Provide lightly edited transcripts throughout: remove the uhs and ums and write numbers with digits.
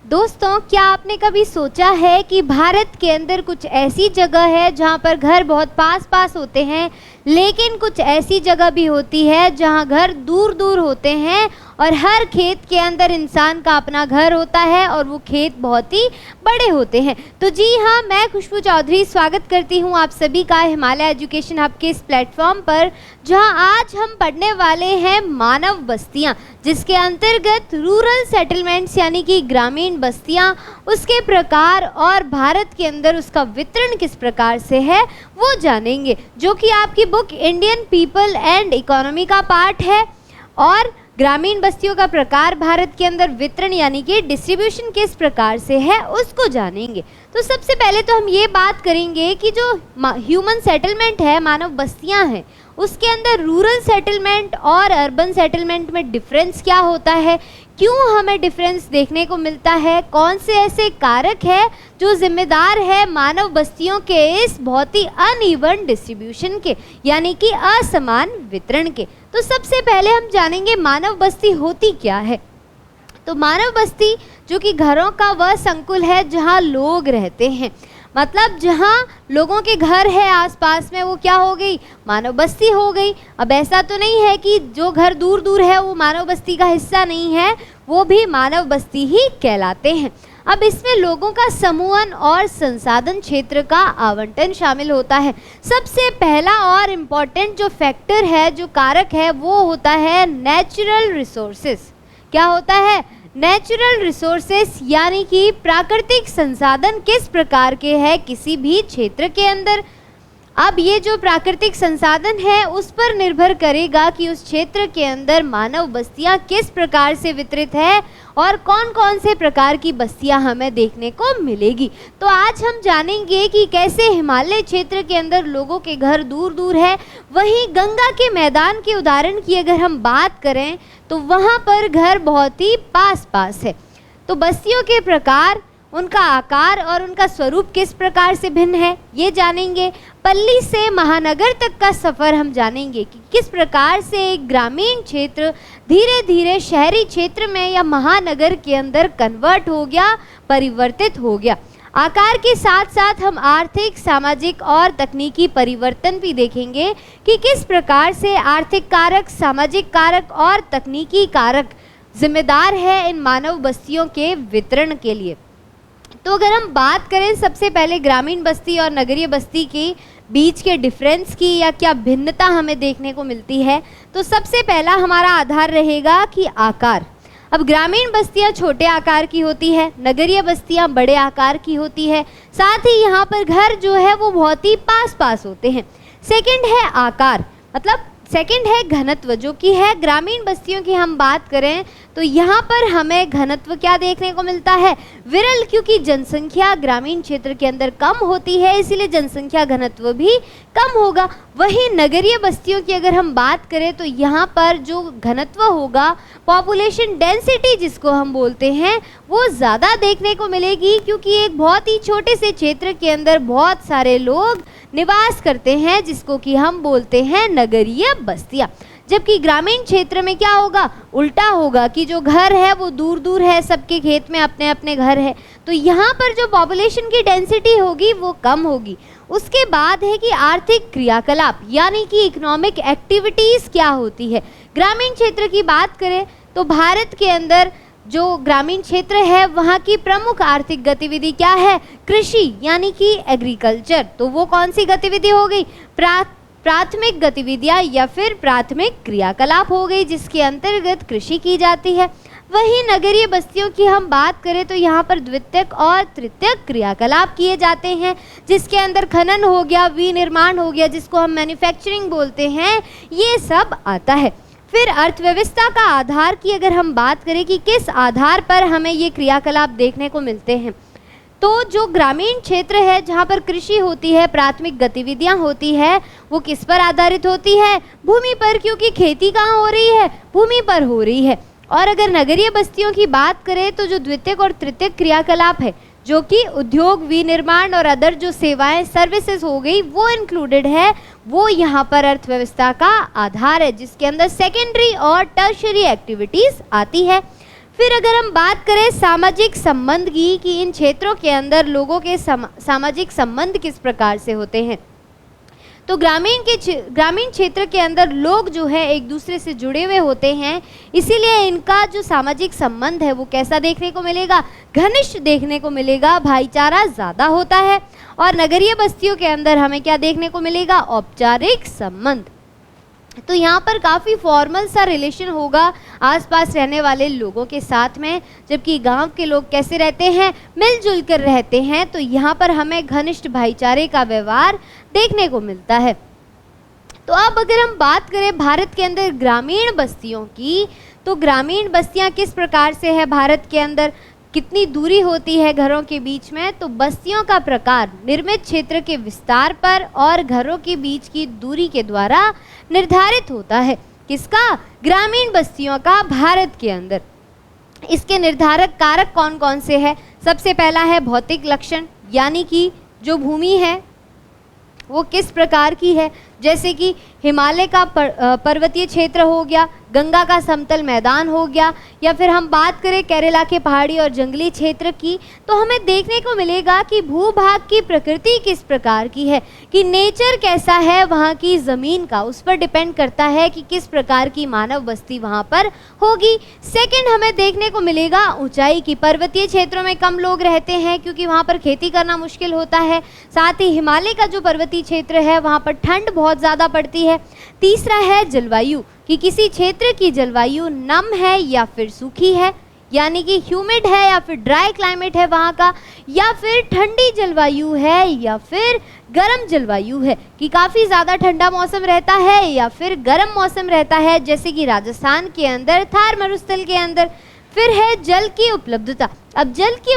दोस्तों, क्या आपने कभी सोचा है कि भारत के अंदर कुछ ऐसी जगह है जहाँ पर घर बहुत पास पास होते हैं, लेकिन कुछ ऐसी जगह भी होती है जहाँ घर दूर दूर होते हैं और हर खेत के अंदर इंसान का अपना घर होता है और वो खेत बहुत ही बड़े होते हैं। तो जी हाँ, मैं खुशबू चौधरी स्वागत करती हूँ आप सभी का हिमालय एजुकेशन हब के इस प्लेटफॉर्म पर, जहाँ आज हम पढ़ने वाले हैं मानव बस्तियाँ, जिसके अंतर्गत रूरल सेटलमेंट्स यानी कि ग्रामीण बस्तियाँ, उसके प्रकार और भारत के अंदर उसका वितरण किस प्रकार से है वो जानेंगे, जो कि आपकी book Indian people and economy का पार्ट है। और ग्रामीण बस्तियों का प्रकार, भारत के अंदर वितरण यानी कि डिस्ट्रीब्यूशन किस प्रकार से है उसको जानेंगे। तो सबसे पहले तो हम ये बात करेंगे कि जो ह्यूमन सेटलमेंट है, मानव बस्तियां हैं, उसके अंदर रूरल सेटलमेंट और अर्बन सेटलमेंट में डिफरेंस क्या होता है, क्यों हमें डिफरेंस देखने को मिलता है, कौन से ऐसे कारक है जो जिम्मेदार है मानव बस्तियों के इस बहुत ही अनइवन डिस्ट्रीब्यूशन के यानी कि असमान वितरण के। तो सबसे पहले हम जानेंगे मानव बस्ती होती क्या है। तो मानव बस्ती जो कि घरों का वह संकुल है जहाँ लोग रहते हैं, मतलब जहाँ लोगों के घर है आसपास में, वो क्या हो गई, मानव बस्ती हो गई। अब ऐसा तो नहीं है कि जो घर दूर दूर है वो मानव बस्ती का हिस्सा नहीं है, वो भी मानव बस्ती ही कहलाते हैं। अब इसमें लोगों का समूहन और संसाधन क्षेत्र का आवंटन शामिल होता है। सबसे पहला और इम्पॉर्टेंट जो फैक्टर है, जो कारक है, वो होता है नेचुरल रिसोर्सेस। क्या होता है? नेचुरल रिसोर्सेस यानी कि प्राकृतिक संसाधन किस प्रकार के हैं किसी भी क्षेत्र के अंदर। अब ये जो प्राकृतिक संसाधन है उस पर निर्भर करेगा कि उस क्षेत्र के अंदर मानव बस्तियां किस प्रकार से वितरित है और कौन कौन से प्रकार की बस्तियां हमें देखने को मिलेगी। तो आज हम जानेंगे कि कैसे हिमालय क्षेत्र के अंदर लोगों के घर दूर दूर है। वहीं गंगा के मैदान के उदाहरण की अगर हम बात करें तो वहाँ पर घर बहुत ही पास पास है। तो बस्तियों के प्रकार, उनका आकार और उनका स्वरूप किस प्रकार से भिन्न है ये जानेंगे। पल्ली से महानगर तक का सफ़र हम जानेंगे कि किस प्रकार से एक ग्रामीण क्षेत्र धीरे धीरे शहरी क्षेत्र में या महानगर के अंदर कन्वर्ट हो गया, परिवर्तित हो गया। आकार के साथ साथ हम आर्थिक, सामाजिक और तकनीकी परिवर्तन भी देखेंगे कि किस प्रकार से आर्थिक कारक, सामाजिक कारक और तकनीकी कारक जिम्मेदार है इन मानव बस्तियों के वितरण के लिए। तो अगर हम बात करें सबसे पहले ग्रामीण बस्ती और नगरीय बस्ती के बीच के डिफरेंस की या क्या भिन्नता हमें देखने को मिलती है, तो सबसे पहला हमारा आधार रहेगा कि आकार। अब ग्रामीण बस्तियां छोटे आकार की होती है, नगरीय बस्तियां बड़े आकार की होती है, साथ ही यहाँ पर घर जो है वो बहुत ही पास पास होते हैं। सेकंड है आकार, मतलब सेकंड है घनत्व, जो कि है ग्रामीण बस्तियों की हम बात करें तो यहाँ पर हमें घनत्व क्या देखने को मिलता है, विरल, क्योंकि जनसंख्या ग्रामीण क्षेत्र के अंदर कम होती है, इसीलिए जनसंख्या घनत्व भी कम होगा। वहीं नगरीय बस्तियों की अगर हम बात करें तो यहाँ पर जो घनत्व होगा, पॉपुलेशन डेंसिटी जिसको हम बोलते हैं, वो ज़्यादा देखने को मिलेगी, क्योंकि एक बहुत ही छोटे से क्षेत्र के अंदर बहुत सारे लोग निवास करते हैं, जिसको कि हम बोलते हैं नगरीय बस्तियाँ। जबकि ग्रामीण क्षेत्र में क्या होगा, उल्टा होगा कि जो घर है वो दूर दूर है, सबके खेत में अपने अपने घर है, तो यहाँ पर जो पॉपुलेशन की डेंसिटी होगी वो कम होगी। उसके बाद है कि आर्थिक क्रियाकलाप यानी कि इकोनॉमिक एक्टिविटीज़ क्या होती है। ग्रामीण क्षेत्र की बात करें तो भारत के अंदर जो ग्रामीण क्षेत्र है वहाँ की प्रमुख आर्थिक गतिविधि क्या है, कृषि यानी कि एग्रीकल्चर। तो वो कौन सी गतिविधि हो गई, प्राथमिक गतिविधियाँ या फिर प्राथमिक क्रियाकलाप हो गई, जिसके अंतर्गत कृषि की जाती है। वहीं नगरीय बस्तियों की हम बात करें तो यहाँ पर द्वितीयक और तृतीयक क्रियाकलाप किए जाते हैं, जिसके अंदर खनन हो गया, विनिर्माण हो गया, जिसको हम मैन्युफैक्चरिंग बोलते हैं, ये सब आता है। फिर अर्थव्यवस्था का आधार की अगर हम बात करें कि किस आधार पर हमें ये क्रियाकलाप देखने को मिलते हैं, तो जो ग्रामीण क्षेत्र है जहाँ पर कृषि होती है, प्राथमिक गतिविधियाँ होती है, वो किस पर आधारित होती है, भूमि पर, क्योंकि खेती कहाँ हो रही है, भूमि पर हो रही है। और अगर नगरीय बस्तियों की बात करें तो जो द्वितीयक और तृतीयक क्रियाकलाप है, जो कि उद्योग, विनिर्माण और अदर जो सेवाएं, सर्विसेज हो गई, वो इंक्लूडेड है, वो यहाँ पर अर्थव्यवस्था का आधार है, जिसके अंदर सेकेंडरी और टर्शियरी एक्टिविटीज़ आती है। फिर अगर हम बात करें सामाजिक संबंध की कि इन क्षेत्रों के अंदर लोगों के सामाजिक संबंध किस प्रकार से होते हैं, तो ग्रामीण क्षेत्र के अंदर लोग जो है एक दूसरे से जुड़े हुए होते हैं, इसीलिए इनका जो सामाजिक संबंध है वो कैसा देखने को मिलेगा, घनिष्ठ देखने को मिलेगा, भाईचारा ज़्यादा होता है। और नगरीय बस्तियों के अंदर हमें क्या देखने को मिलेगा, औपचारिक संबंध। तो यहाँ पर काफ़ी फॉर्मल सा रिलेशन होगा आसपास रहने वाले लोगों के साथ में, जबकि गांव के लोग कैसे रहते हैं, मिलजुल कर रहते हैं। तो यहाँ पर हमें घनिष्ठ भाईचारे का व्यवहार देखने को मिलता है। तो अब अगर हम बात करें भारत के अंदर ग्रामीण बस्तियों की, तो ग्रामीण बस्तियाँ किस प्रकार से है भारत के अंदर, कितनी दूरी होती है घरों के बीच में, तो बस्तियों का प्रकार निर्मित क्षेत्र के विस्तार पर और घरों के बीच की दूरी के द्वारा निर्धारित होता है। किसका, ग्रामीण बस्तियों का भारत के अंदर। इसके निर्धारक कारक कौन कौन से हैं, सबसे पहला है भौतिक लक्षण, यानी कि जो भूमि है वो किस प्रकार की है, जैसे कि हिमालय का पर्वतीय क्षेत्र हो गया, गंगा का समतल मैदान हो गया, या फिर हम बात करें केरला के पहाड़ी और जंगली क्षेत्र की, तो हमें देखने को मिलेगा कि भूभाग की प्रकृति किस प्रकार की है, कि नेचर कैसा है वहाँ की ज़मीन का, उस पर डिपेंड करता है कि किस प्रकार की मानव बस्ती वहाँ पर होगी। सेकंड हमें देखने को मिलेगा ऊंचाई की, पर्वतीय क्षेत्रों में कम लोग रहते हैं क्योंकि वहाँ पर खेती करना मुश्किल होता है। साथ ही हिमालय का जो पर्वतीय क्षेत्र है वहाँ पर ठंड बहुत ज़्यादा पड़ती है। तीसरा है जलवायु, कि किसी क्षेत्र की जलवायु नम है या फिर सूखी है, यानी कि ह्यूमिड है या फिर ड्राई क्लाइमेट है वहाँ का, या फिर ठंडी जलवायु है या फिर गर्म जलवायु है, कि काफ़ी ज़्यादा ठंडा मौसम रहता है या फिर गर्म मौसम रहता है, जैसे कि राजस्थान के अंदर थार मरुस्थल के अंदर। फिर है जल की उपलब्धता। अब जल की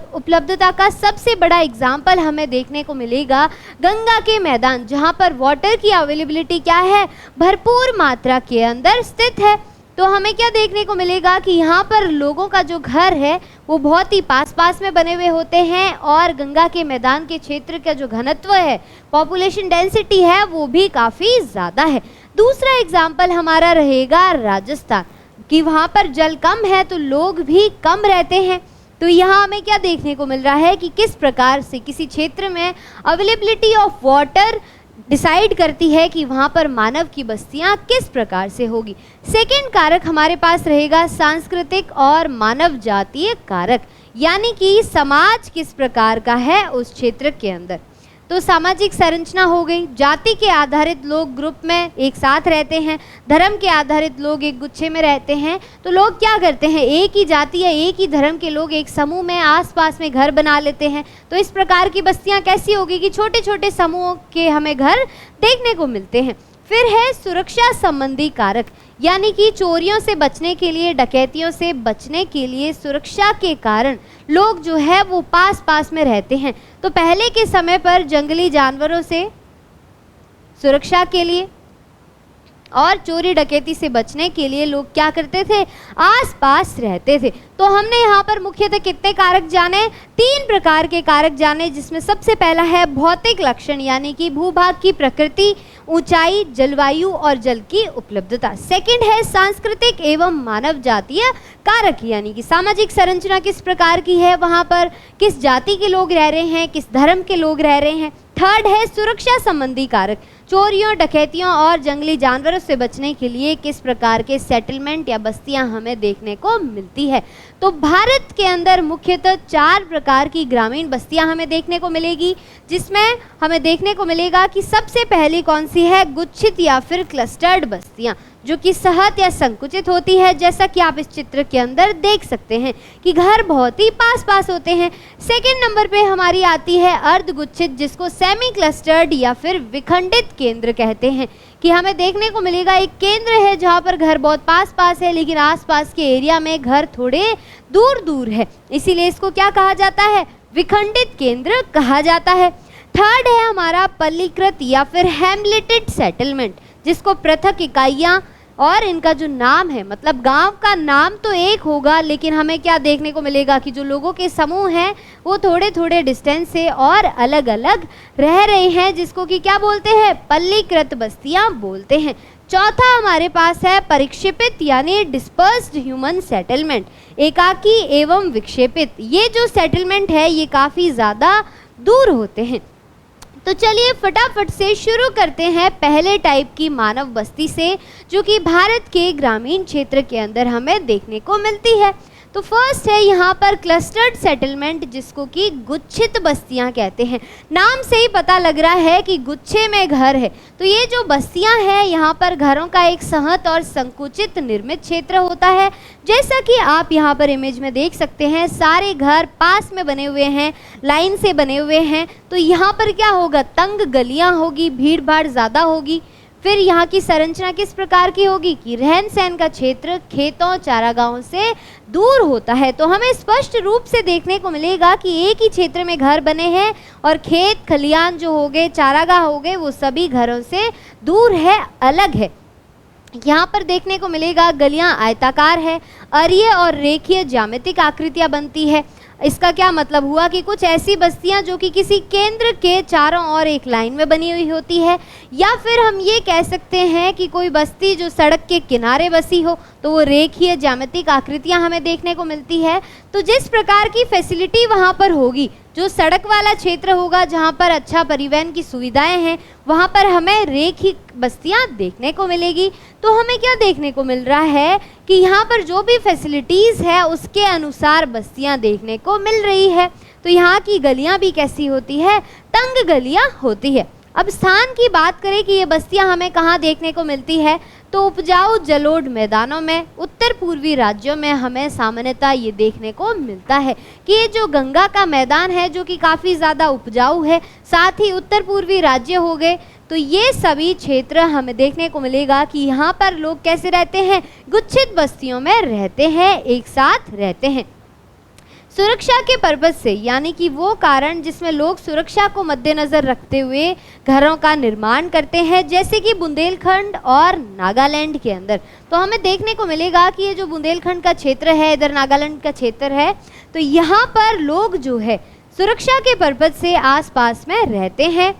उपलब्धता का सबसे बड़ा एग्जाम्पल हमें देखने को मिलेगा गंगा के मैदान, जहाँ पर वाटर की अवेलेबिलिटी क्या है, भरपूर मात्रा के अंदर स्थित है। तो हमें क्या देखने को मिलेगा कि यहाँ पर लोगों का जो घर है वो बहुत ही पास पास में बने हुए होते हैं, और गंगा के मैदान के क्षेत्र का जो घनत्व है, पॉपुलेशन डेंसिटी है, वो भी काफ़ी ज़्यादा है। दूसरा एग्जाम्पल हमारा रहेगा राजस्थान, कि वहाँ पर जल कम है तो लोग भी कम रहते हैं। तो यहाँ हमें क्या देखने को मिल रहा है कि किस प्रकार से किसी क्षेत्र में अवेलेबिलिटी ऑफ वाटर डिसाइड करती है कि वहाँ पर मानव की बस्तियाँ किस प्रकार से होगी। सेकंड कारक हमारे पास रहेगा सांस्कृतिक और मानव जातीय कारक, यानी कि समाज किस प्रकार का है उस क्षेत्र के अंदर। तो सामाजिक संरचना हो गई, जाति के आधारित लोग ग्रुप में एक साथ रहते हैं, धर्म के आधारित लोग एक गुच्छे में रहते हैं। तो लोग क्या करते हैं, एक ही जाति या एक ही धर्म के लोग एक समूह में आसपास में घर बना लेते हैं। तो इस प्रकार की बस्तियां कैसी होगी कि छोटे छोटे समूहों के हमें घर देखने को मिलते हैं। फिर है सुरक्षा संबंधी कारक, यानी कि चोरियों से बचने के लिए, डकैतियों से बचने के लिए सुरक्षा के कारण लोग जो है वो पास पास में रहते हैं। तो पहले के समय पर जंगली जानवरों से सुरक्षा के लिए और चोरी डकैती से बचने के लिए लोग क्या करते थे, आसपास रहते थे। तो हमने यहाँ पर मुख्यतः कितने कारक जाने, 3 प्रकार के कारक जाने, जिसमें सबसे पहला है भौतिक लक्षण, यानी कि भूभाग की प्रकृति, ऊंचाई, जलवायु और जल की उपलब्धता। सेकंड है सांस्कृतिक एवं मानव जातीय कारक, यानी कि सामाजिक संरचना किस प्रकार की है, वहाँ पर किस जाति के लोग रह रहे हैं, किस धर्म के लोग रह रहे हैं। थर्ड है सुरक्षा संबंधी कारक, चोरियों, डकैतियों और जंगली जानवरों से बचने के लिए किस प्रकार के सेटलमेंट या बस्तियां हमें देखने को मिलती है। तो भारत के अंदर मुख्यतः 4 प्रकार की ग्रामीण बस्तियां हमें देखने को मिलेगी, जिसमें हमें देखने को मिलेगा कि सबसे पहली कौन सी है, गुच्छित या फिर क्लस्टर्ड बस्तियां, जो कि सहत या संकुचित होती है, जैसा कि आप इस चित्र के अंदर देख सकते हैं कि घर बहुत ही पास पास होते हैं। सेकंड नंबर पे हमारी आती है अर्धगुच्छित, जिसको सेमी क्लस्टर्ड या फिर विखंडित केंद्र कहते हैं, कि हमें देखने को मिलेगा एक केंद्र है जहाँ पर घर बहुत पास पास है, लेकिन आसपास के एरिया में घर थोड़े दूर दूर है, इसीलिए इसको क्या कहा जाता है, विखंडित केंद्र कहा जाता है। थर्ड है हमारा पल्लीकृत या फिर हैमलेटेड सेटलमेंट, जिसको पृथक इकाइयाँ और इनका जो नाम है, मतलब गांव का नाम तो एक होगा, लेकिन हमें क्या देखने को मिलेगा कि जो लोगों के समूह हैं वो थोड़े थोड़े डिस्टेंस से और अलग अलग रह रहे हैं, जिसको कि क्या बोलते हैं, पल्लीकृत बस्तियां बोलते हैं। चौथा हमारे पास है परिक्षेपित यानी डिस्पर्स्ड ह्यूमन सेटलमेंट, एकाकी एवं विक्षेपित। ये जो सेटलमेंट है ये काफ़ी ज़्यादा दूर होते हैं। तो चलिए फटाफट से शुरू करते हैं पहले टाइप की मानव बस्ती से, जो कि भारत के ग्रामीण क्षेत्र के अंदर हमें देखने को मिलती है। तो फर्स्ट है यहाँ पर क्लस्टर्ड सेटलमेंट, जिसको कि गुच्छित बस्तियाँ कहते हैं। नाम से ही पता लग रहा है कि गुच्छे में घर है। तो ये जो बस्तियाँ हैं यहाँ पर घरों का एक सहत और संकुचित निर्मित क्षेत्र होता है। जैसा कि आप यहाँ पर इमेज में देख सकते हैं, सारे घर पास में बने हुए हैं, लाइन से बने हुए हैं। तो यहाँ पर क्या होगा, तंग गलियाँ होगी, भीड़ भाड़ ज़्यादा होगी। फिर यहाँ की संरचना किस प्रकार की होगी कि रहन सहन का क्षेत्र खेतों चारागाहों से दूर होता है। तो हमें स्पष्ट रूप से देखने को मिलेगा कि एक ही क्षेत्र में घर बने हैं और खेत खलियान जो हो गए, चारागाह हो गए, वो सभी घरों से दूर है, अलग है। यहाँ पर देखने को मिलेगा गलियाँ आयताकार है, अरीय और रेखीय ज्यामितिक आकृतियाँ बनती है। इसका क्या मतलब हुआ कि कुछ ऐसी बस्तियां जो कि किसी केंद्र के चारों ओर एक लाइन में बनी हुई होती है, या फिर हम ये कह सकते हैं कि कोई बस्ती जो सड़क के किनारे बसी हो, तो वो रेखीय ज्यामितिक आकृतियां हमें देखने को मिलती है। तो जिस प्रकार की फैसिलिटी वहाँ पर होगी, जो सड़क वाला क्षेत्र होगा जहाँ पर अच्छा परिवहन की सुविधाएं हैं, वहाँ पर हमें रेखीय बस्तियाँ देखने को मिलेगी। तो हमें क्या देखने को मिल रहा है कि यहाँ पर जो भी फैसिलिटीज़ है उसके अनुसार बस्तियाँ देखने को मिल रही है। तो यहाँ की गलियाँ भी कैसी होती है, तंग गलियाँ होती है। अब स्थान की बात करें कि ये बस्तियाँ हमें कहाँ देखने को मिलती है, तो उपजाऊ जलोढ़ मैदानों में उत्तर पूर्वी राज्यों में हमें सामान्यतः ये देखने को मिलता है कि ये जो गंगा का मैदान है जो कि काफ़ी ज़्यादा उपजाऊ है, साथ ही उत्तर पूर्वी राज्य हो गए, तो ये सभी क्षेत्र हमें देखने को मिलेगा कि यहाँ पर लोग कैसे रहते हैं, गुच्छित बस्तियों में रहते हैं, एक साथ रहते हैं। सुरक्षा के पर्पज से, यानी कि वो कारण जिसमें लोग सुरक्षा को मद्देनज़र रखते हुए घरों का निर्माण करते हैं, जैसे कि बुंदेलखंड और नागालैंड के अंदर। तो हमें देखने को मिलेगा कि ये जो बुंदेलखंड का क्षेत्र है, इधर नागालैंड का क्षेत्र है, तो यहाँ पर लोग जो है सुरक्षा के पर्पज से आसपास में रहते हैं।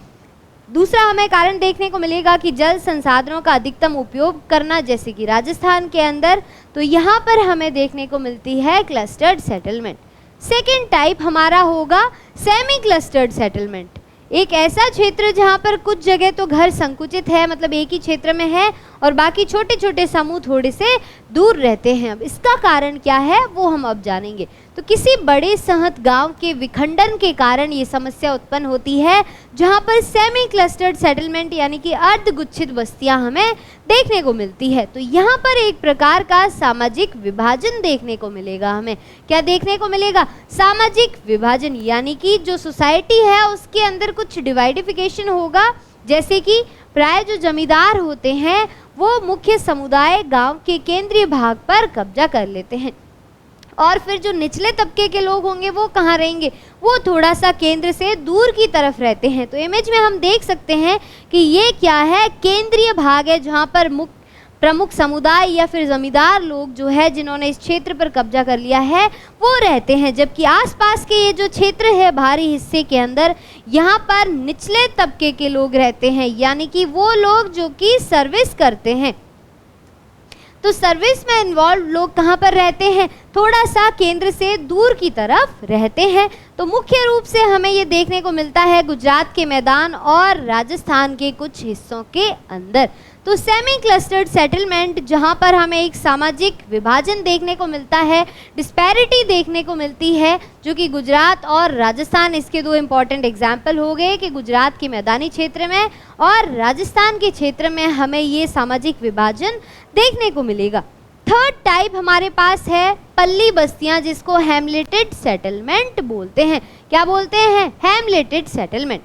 दूसरा हमें कारण देखने को मिलेगा कि जल संसाधनों का अधिकतम उपयोग करना, जैसे कि राजस्थान के अंदर। तो यहाँ पर हमें देखने को मिलती है क्लस्टर्ड सेटलमेंट। सेकेंड टाइप हमारा होगा सेमी क्लस्टर्ड सेटलमेंट, एक ऐसा क्षेत्र जहाँ पर कुछ जगह तो घर संकुचित है, मतलब एक ही क्षेत्र में है, और बाकी छोटे छोटे समूह थोड़े से दूर रहते हैं। अब इसका कारण क्या है वो हम अब जानेंगे। तो किसी बड़े सहत गांव के विखंडन के कारण ये समस्या उत्पन्न होती है, जहां पर सेमी क्लस्टर्ड सेटलमेंट यानी कि अर्धगुच्छित बस्तियां हमें देखने को मिलती है। तो यहाँ पर एक प्रकार का सामाजिक विभाजन देखने को मिलेगा। हमें क्या देखने को मिलेगा, सामाजिक विभाजन, यानी कि जो सोसाइटी है उसके अंदर कुछ डिवाइडिफिकेशन होगा, जैसे कि प्राय जो जमींदार होते हैं वो मुख्य समुदाय गांव के केंद्रीय भाग पर कब्जा कर लेते हैं, और फिर जो निचले तबके के लोग होंगे वो कहाँ रहेंगे, वो थोड़ा सा केंद्र से दूर की तरफ रहते हैं। तो इमेज में हम देख सकते हैं कि ये क्या है, केंद्रीय भाग है, जहाँ पर प्रमुख समुदाय या फिर जमींदार लोग जो है जिन्होंने इस क्षेत्र पर कब्जा कर लिया है वो रहते हैं, जबकि आसपास के ये जो क्षेत्र है भारी हिस्से के अंदर, यहाँ पर निचले तबके के लोग रहते हैं, यानी कि वो लोग जो कि सर्विस करते हैं। तो सर्विस में इन्वॉल्व लोग कहाँ पर रहते हैं, थोड़ा सा केंद्र से दूर की तरफ रहते हैं। तो मुख्य रूप से हमें ये देखने को मिलता है गुजरात के मैदान और राजस्थान के कुछ हिस्सों के अंदर। तो सेमी क्लस्टर्ड सेटलमेंट जहाँ पर हमें एक सामाजिक विभाजन देखने को मिलता है, डिस्पैरिटी देखने को मिलती है, जो कि गुजरात और राजस्थान, इसके दो इम्पॉर्टेंट एग्जाम्पल हो गए कि गुजरात के मैदानी क्षेत्र में और राजस्थान के क्षेत्र में हमें ये सामाजिक विभाजन देखने को मिलेगा। थर्ड टाइप हमारे पास है पल्ली बस्तियां, जिसको हैमलेटेड सेटलमेंट बोलते हैं। क्या बोलते हैं, हैमलेटेड सेटलमेंट।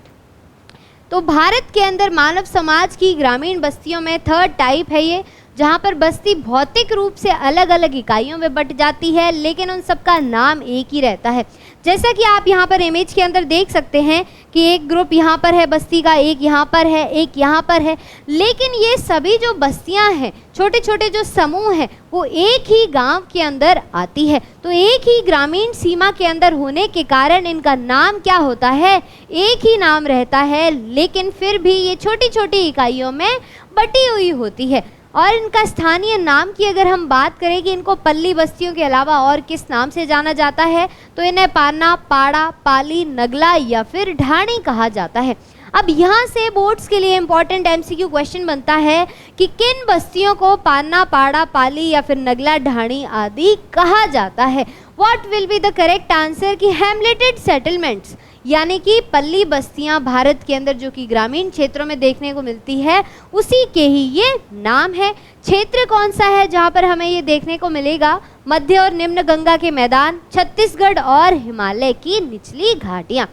तो भारत के अंदर मानव समाज की ग्रामीण बस्तियों में थर्ड टाइप है ये, जहाँ पर बस्ती भौतिक रूप से अलग अलग इकाइयों में बट जाती है, लेकिन उन सबका नाम एक ही रहता है। जैसा कि आप यहाँ पर इमेज के अंदर देख सकते हैं कि एक ग्रुप यहाँ पर है बस्ती का, एक यहाँ पर है, एक यहाँ पर है, लेकिन ये सभी जो बस्तियाँ हैं, छोटे छोटे जो समूह हैं, वो एक ही गांव के अंदर आती है। तो एक ही ग्रामीण सीमा के अंदर होने के कारण इनका नाम क्या होता है, एक ही नाम रहता है, लेकिन फिर भी ये छोटी छोटी इकाइयों में बटी हुई होती है। और इनका स्थानीय नाम की अगर हम बात करें कि इनको पल्ली बस्तियों के अलावा और किस नाम से जाना जाता है, तो इन्हें पान्ना, पाड़ा, पाली, नगला या फिर ढाणी कहा जाता है। अब यहाँ से बोर्ड्स के लिए इंपॉर्टेंट एमसीक्यू क्वेश्चन बनता है कि किन बस्तियों को पान्ना, पाड़ा, पाली या फिर नगला, ढाणी आदि कहा जाता है। What will be the correct answer कि हैमलेटेड सेटलमेंट्स, यानी कि पल्ली बस्तियां भारत के अंदर जो कि ग्रामीण क्षेत्रों में देखने को मिलती है, उसी के ही ये नाम है। क्षेत्र कौन सा है जहां पर हमें ये देखने को मिलेगा? मध्य और निम्न गंगा के मैदान, छत्तीसगढ़ और हिमालय की निचली घाटियां।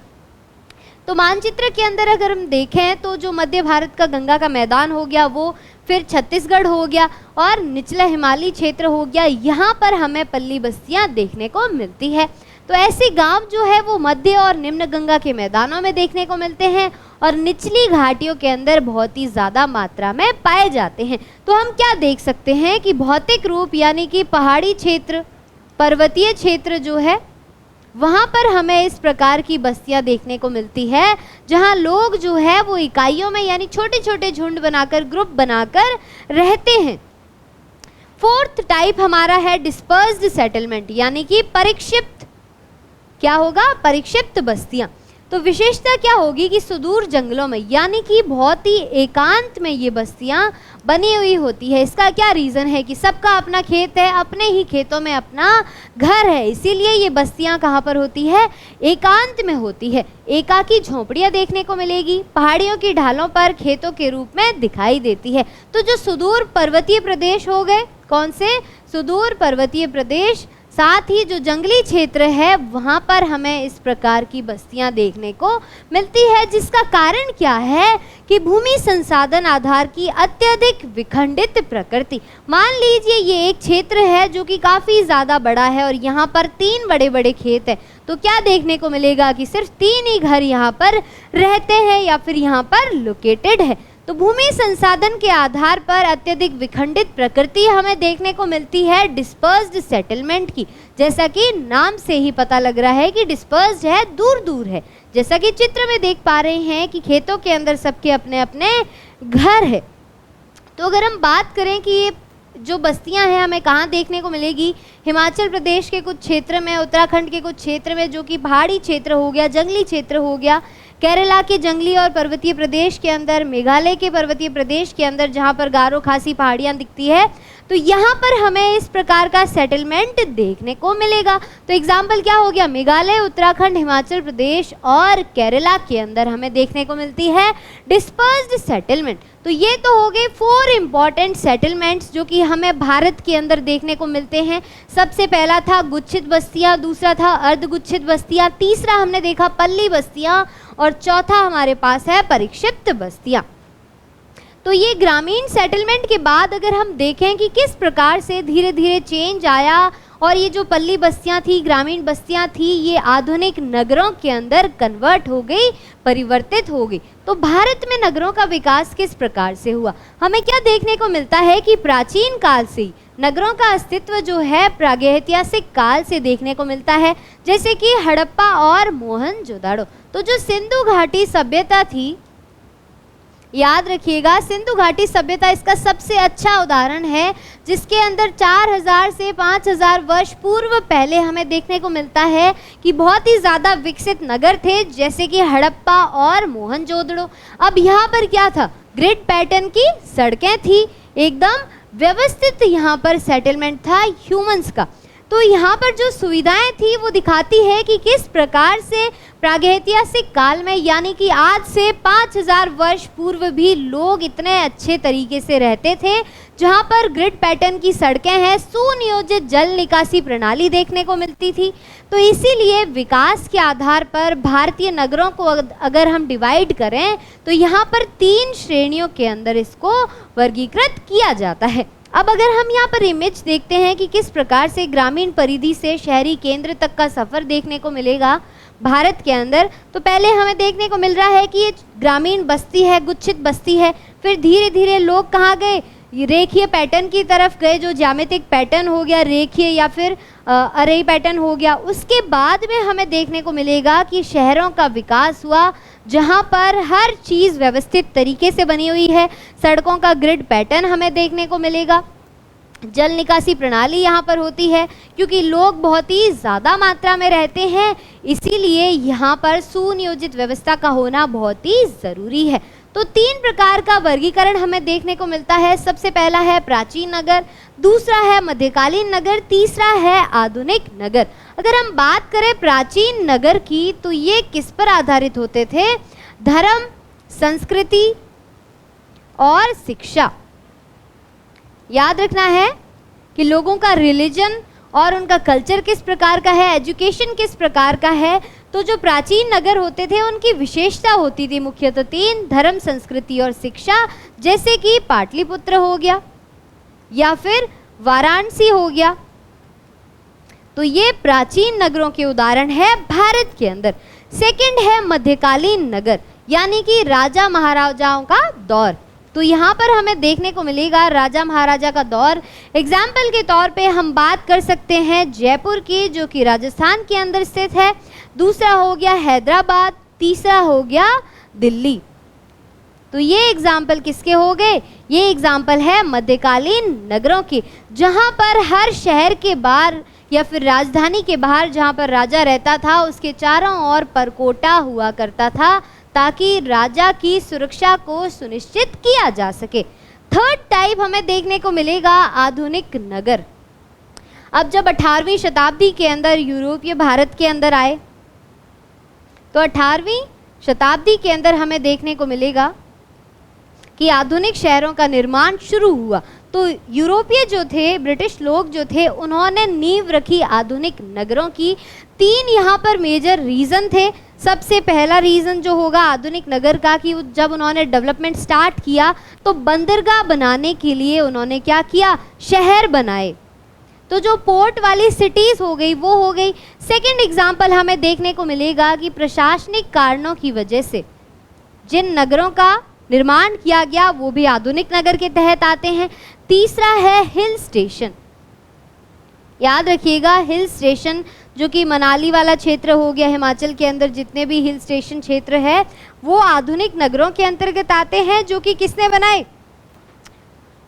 तो मानचित्र के अंदर अगर हम देखें तो जो मध्य भारत का गंगा का मैदान हो गया वो, फिर छत्तीसगढ़ हो गया और निचला हिमालयी क्षेत्र हो गया, यहाँ पर हमें पल्ली बस्तियाँ देखने को मिलती है। तो ऐसे गांव जो है वो मध्य और निम्न गंगा के मैदानों में देखने को मिलते हैं और निचली घाटियों के अंदर बहुत ही ज़्यादा मात्रा में पाए जाते हैं। तो हम क्या देख सकते हैं कि भौतिक रूप यानी कि पहाड़ी क्षेत्र, पर्वतीय क्षेत्र जो है वहाँ पर हमें इस प्रकार की बस्तियाँ देखने को मिलती है जहाँ लोग जो है वो इकाइयों में यानी छोटे छोटे झुंड बनाकर, ग्रुप बनाकर रहते हैं। फोर्थ टाइप हमारा है डिस्पर्स्ड सेटलमेंट, यानी कि परिक्षिप्त, क्या होगा? परिक्षिप्त बस्तियाँ। तो विशेषता क्या होगी कि सुदूर जंगलों में यानी कि बहुत ही एकांत में ये बस्तियाँ बनी हुई होती है। इसका क्या रीज़न है कि सबका अपना खेत है, अपने ही खेतों में अपना घर है, इसीलिए ये बस्तियाँ कहाँ पर होती है? एकांत में होती है। एकाकी झोंपड़ियाँ देखने को मिलेगी, पहाड़ियों की ढालों पर खेतों के रूप में दिखाई देती है। तो जो सुदूर पर्वतीय प्रदेश हो गए, कौन से? सुदूर पर्वतीय प्रदेश, साथ ही जो जंगली क्षेत्र है वहाँ पर हमें इस प्रकार की बस्तियाँ देखने को मिलती है, जिसका कारण क्या है कि भूमि संसाधन आधार की अत्यधिक विखंडित प्रकृति। मान लीजिए ये एक क्षेत्र है जो कि काफ़ी ज़्यादा बड़ा है और यहाँ पर 3 बड़े बड़े खेत हैं, तो क्या देखने को मिलेगा कि सिर्फ 3 ही घर यहाँ पर रहते हैं या फिर यहाँ पर लोकेटेड है। तो भूमि संसाधन के आधार पर अत्यधिक विखंडित प्रकृति हमें देखने को मिलती है डिस्पर्स्ड सेटलमेंट की। जैसा कि नाम से ही पता लग रहा है कि डिस्पर्स्ड है, दूर दूर है। जैसा कि चित्र में देख पा रहे हैं कि खेतों के अंदर सबके अपने अपने घर है। तो अगर हम बात करें कि ये जो बस्तियां हैं हमें कहाँ देखने को मिलेगी, हिमाचल प्रदेश के कुछ क्षेत्र में, उत्तराखंड के कुछ क्षेत्र में जो कि पहाड़ी क्षेत्र हो गया, जंगली क्षेत्र हो गया, केरला के जंगली और पर्वतीय प्रदेश के अंदर, मेघालय के पर्वतीय प्रदेश के अंदर जहाँ पर गारो खासी पहाड़ियाँ दिखती है, तो यहाँ पर हमें इस प्रकार का सेटलमेंट देखने को मिलेगा। तो एग्जाम्पल क्या हो गया? मेघालय, उत्तराखंड, हिमाचल प्रदेश और केरला के अंदर हमें देखने को मिलती है डिस्पर्स्ड सेटलमेंट। तो ये तो हो गए 4 इम्पॉर्टेंट सेटलमेंट्स जो कि हमें भारत के अंदर देखने को मिलते हैं। सबसे पहला था गुच्छित बस्तियाँ, दूसरा था अर्धगुच्छित बस्तियाँ, तीसरा हमने देखा पल्ली बस्तियाँ और चौथा हमारे पास है परिक्षिप्त बस्तियाँ। तो ये ग्रामीण सेटलमेंट के बाद अगर हम देखें कि किस प्रकार से धीरे धीरे चेंज आया और ये जो पल्ली बस्तियाँ थी, ग्रामीण बस्तियाँ थी, ये आधुनिक नगरों के अंदर कन्वर्ट हो गई, परिवर्तित हो गई। तो भारत में नगरों का विकास किस प्रकार से हुआ? हमें क्या देखने को मिलता है कि प्राचीन काल से ही नगरों का अस्तित्व जो है प्रागैतिहासिक काल से देखने को मिलता है, जैसे कि हड़प्पा और मोहनजोदाड़ो। तो जो सिंधु घाटी सभ्यता थी, याद रखिएगा सिंधु घाटी सभ्यता इसका सबसे अच्छा उदाहरण है, जिसके अंदर 4000 से 5000 वर्ष पूर्व पहले हमें देखने को मिलता है कि बहुत ही ज़्यादा विकसित नगर थे, जैसे कि हड़प्पा और मोहनजोदड़ो। अब यहाँ पर क्या था? ग्रिड पैटर्न की सड़कें थी, एकदम व्यवस्थित यहाँ पर सेटलमेंट था ह्यूमंस का। तो यहाँ पर जो सुविधाएं थी वो दिखाती है कि किस प्रकार से प्रागैतिहासिक काल में यानी कि आज से 5000 वर्ष पूर्व भी लोग इतने अच्छे तरीके से रहते थे, जहाँ पर ग्रिड पैटर्न की सड़कें हैं, सुनियोजित जल निकासी प्रणाली देखने को मिलती थी। तो इसीलिए विकास के आधार पर भारतीय नगरों को अगर हम डिवाइड करें तो यहाँ पर 3 श्रेणियों के अंदर इसको वर्गीकृत किया जाता है। अब अगर हम यहाँ पर इमेज देखते हैं कि किस प्रकार से ग्रामीण परिधि से शहरी केंद्र तक का सफ़र देखने को मिलेगा भारत के अंदर, तो पहले हमें देखने को मिल रहा है कि ये ग्रामीण बस्ती है, गुच्छित बस्ती है। फिर धीरे धीरे लोग कहाँ गए? रेखीय पैटर्न की तरफ गए, जो ज्यामितिक पैटर्न हो गया रेखीय या फिर अरेई पैटर्न हो गया। उसके बाद में हमें देखने को मिलेगा कि शहरों का विकास हुआ, जहां पर हर चीज़ व्यवस्थित तरीके से बनी हुई है। सड़कों का ग्रिड पैटर्न हमें देखने को मिलेगा। जल निकासी प्रणाली यहाँ पर होती है, क्योंकि लोग बहुत ही ज़्यादा मात्रा में रहते हैं, इसीलिए यहाँ पर सुनियोजित व्यवस्था का होना बहुत ही ज़रूरी है। तो 3 प्रकार का वर्गीकरण हमें देखने को मिलता है। सबसे पहला है प्राचीन नगर, दूसरा है मध्यकालीन नगर, तीसरा है आधुनिक नगर। अगर हम बात करें प्राचीन नगर की, तो ये किस पर आधारित होते थे? धर्म, संस्कृति और शिक्षा। याद रखना है कि लोगों का रिलीजन और उनका कल्चर किस प्रकार का है, एजुकेशन किस प्रकार का है। तो जो प्राचीन नगर होते थे उनकी विशेषता होती थी मुख्यतः 3: धर्म, संस्कृति और शिक्षा। जैसे कि पाटलिपुत्र हो गया या फिर वाराणसी हो गया। तो ये प्राचीन नगरों के उदाहरण है भारत के अंदर। सेकंड है मध्यकालीन नगर, यानी कि राजा महाराजाओं का दौर। तो यहाँ पर हमें देखने को मिलेगा राजा महाराजा का दौर। एग्जाम्पल के तौर पे हम बात कर सकते हैं जयपुर की, जो कि राजस्थान के अंदर स्थित है। दूसरा हो गया हैदराबाद, तीसरा हो गया दिल्ली। तो ये एग्जाम्पल किसके हो गए? ये एग्जाम्पल है मध्यकालीन नगरों के, जहाँ पर हर शहर के बाहर या फिर राजधानी के बाहर जहाँ पर राजा रहता था, उसके चारों ओर परकोटा हुआ करता था, ताकि राजा की सुरक्षा को सुनिश्चित किया जा सके। थर्ड टाइप हमें देखने को मिलेगा आधुनिक नगर। अब जब 18वीं शताब्दी के अंदर यूरोपीय भारत के अंदर आए, तो 18वीं शताब्दी के अंदर हमें देखने को मिलेगा कि आधुनिक शहरों का निर्माण शुरू हुआ। तो यूरोपीय जो थे, ब्रिटिश लोग जो थे, उन्होंने नींव रखी आधुनिक नगरों की। 3 यहाँ पर मेजर रीज़न थे। सबसे पहला रीज़न जो होगा आधुनिक नगर का, कि जब उन्होंने डेवलपमेंट स्टार्ट किया तो बंदरगाह बनाने के लिए उन्होंने क्या किया? शहर बनाए। तो जो पोर्ट वाली सिटीज़ हो गई वो हो गई। सेकंड एग्जाम्पल हमें देखने को मिलेगा कि प्रशासनिक कारणों की वजह से जिन नगरों का निर्माण किया गया वो भी आधुनिक नगर के तहत आते हैं। तीसरा है हिल स्टेशन। याद रखिएगा, हिल स्टेशन जो कि मनाली वाला क्षेत्र हो गया, हिमाचल के अंदर जितने भी हिल स्टेशन क्षेत्र है वो आधुनिक नगरों के अंतर्गत आते हैं, जो कि किसने बनाए?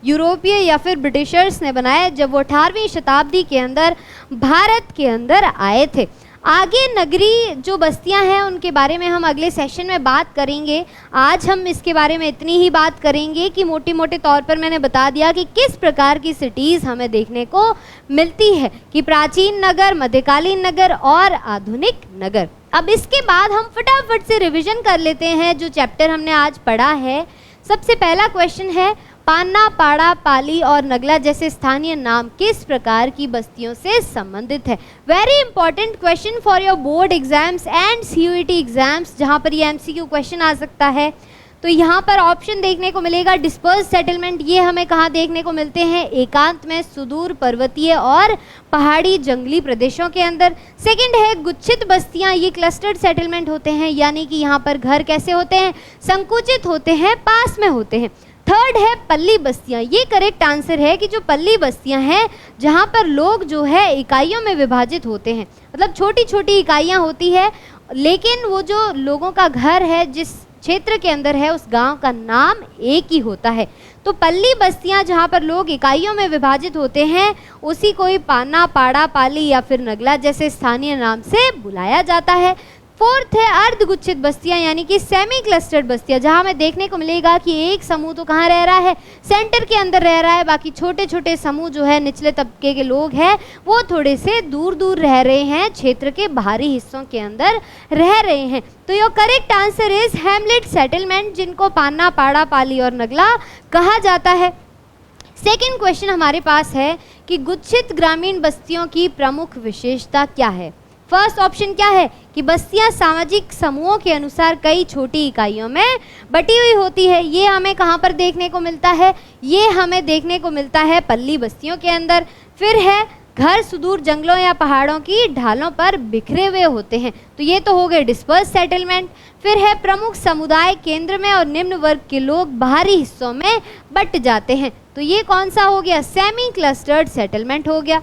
यूरोपीय या फिर ब्रिटिशर्स ने बनाए, जब वो 18वीं शताब्दी के अंदर भारत के अंदर आए थे। आगे नगरी जो बस्तियां हैं उनके बारे में हम अगले सेशन में बात करेंगे। आज हम इसके बारे में इतनी ही बात करेंगे कि मोटे मोटे तौर पर मैंने बता दिया कि किस प्रकार की सिटीज़ हमें देखने को मिलती है, कि प्राचीन नगर, मध्यकालीन नगर और आधुनिक नगर। अब इसके बाद हम फटाफट से रिविजन कर लेते हैं जो चैप्टर हमने आज पढ़ा है। सबसे पहला क्वेश्चन है, पान्ना, पाड़ा, पाली और नगला जैसे स्थानीय नाम किस प्रकार की बस्तियों से संबंधित है? Very important question for your board exams and CUET exams, जहां पर ये MCQ क्वेश्चन आ सकता है। तो यहाँ पर ऑप्शन देखने को मिलेगा डिस्पर्स सेटलमेंट। ये हमें कहाँ देखने को मिलते हैं? एकांत में, सुदूर पर्वतीय और पहाड़ी जंगली प्रदेशों के अंदर। सेकंड है गुच्छित बस्तियाँ। ये क्लस्टर्ड सेटलमेंट होते हैं, यानी कि यहाँ पर घर कैसे होते हैं? संकुचित होते हैं, पास में होते हैं। थर्ड है पल्ली बस्तियाँ। ये करेक्ट आंसर है कि जो पल्ली बस्तियाँ हैं जहाँ पर लोग जो है इकाइयों में विभाजित होते हैं, मतलब छोटी छोटी इकाइयाँ होती है, लेकिन वो जो लोगों का घर है जिस क्षेत्र के अंदर है उस गांव का नाम एक ही होता है। तो पल्ली बस्तियां जहां पर लोग इकाइयों में विभाजित होते हैं उसी को ही पान्ना, पाड़ा, पाली या फिर नगला जैसे स्थानीय नाम से बुलाया जाता है। फोर्थ है अर्धगुच्छित बस्तियां, यानी कि सेमी क्लस्टर्ड बस्तियां, जहां हमें देखने को मिलेगा कि एक समूह तो कहाँ रह रहा है? सेंटर के अंदर रह रहा है, बाकी छोटे छोटे समूह जो है निचले तबके के लोग हैं वो थोड़े से दूर दूर रह रहे हैं, क्षेत्र के बाहरी हिस्सों के अंदर रह रहे हैं। तो your correct answer is Hamlet settlement, जिनको पान्ना, पाड़ा, पाली और नगला कहा जाता है। सेकेंड क्वेश्चन हमारे पास है कि गुच्छित ग्रामीण बस्तियों की प्रमुख विशेषता क्या है? फर्स्ट ऑप्शन क्या है कि बस्तियां सामाजिक समूहों के अनुसार कई छोटी इकाइयों में बटी हुई होती है। ये हमें कहाँ पर देखने को मिलता है? ये हमें देखने को मिलता है पल्ली बस्तियों के अंदर। फिर है घर सुदूर जंगलों या पहाड़ों की ढालों पर बिखरे हुए होते हैं, तो ये तो हो गए डिस्पर्स सेटलमेंट। फिर है प्रमुख समुदाय केंद्र में और निम्न वर्ग के लोग बाहरी हिस्सों में बट जाते हैं, तो ये कौन सा हो गया, सेमी क्लस्टर्ड सेटलमेंट हो गया।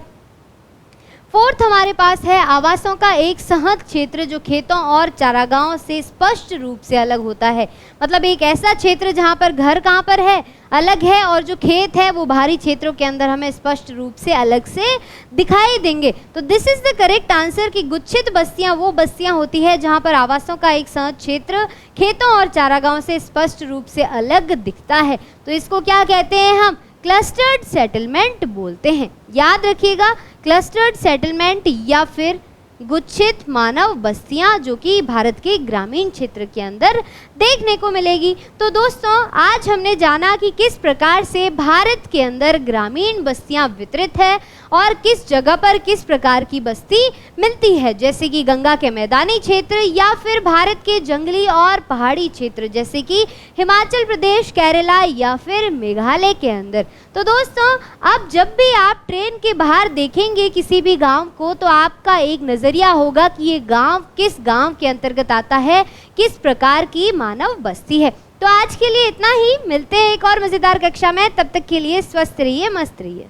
फोर्थ हमारे पास है आवासों का एक सहज क्षेत्र जो खेतों और चारागाहों से स्पष्ट रूप से अलग होता है। मतलब एक ऐसा क्षेत्र जहाँ पर घर कहाँ पर है, अलग है, और जो खेत है वो बाहरी क्षेत्रों के अंदर हमें स्पष्ट रूप से अलग से दिखाई देंगे। तो this is the correct answer कि गुच्छित बस्तियां वो बस्तियां होती है जहाँ पर आवासों का एक सहज क्षेत्र खेतों और चारागाहों से स्पष्ट रूप से अलग दिखता है। तो इसको क्या कहते हैं, हम क्लस्टर्ड सेटलमेंट बोलते हैं। याद रखिएगा, क्लस्टर्ड सेटलमेंट या फिर गुच्छित मानव बस्तियां जो कि भारत के ग्रामीण क्षेत्र के अंदर देखने को मिलेगी। तो दोस्तों आज हमने जाना कि किस प्रकार से भारत के अंदर ग्रामीण बस्तियां वितरित है और किस जगह पर किस प्रकार की बस्ती मिलती है, जैसे कि गंगा के मैदानी क्षेत्र या फिर भारत के जंगली और पहाड़ी क्षेत्र जैसे कि हिमाचल प्रदेश, केरला या फिर मेघालय के अंदर। तो दोस्तों अब जब भी आप ट्रेन के बाहर देखेंगे किसी भी गांव को तो आपका एक नज़रिया होगा कि ये गांव किस गांव के अंतर्गत आता है, किस प्रकार की मानव बस्ती है। तो आज के लिए इतना ही, मिलते हैं एक और मज़ेदार कक्षा में, तब तक के लिए स्वस्थ रहिए, मस्त रहिए।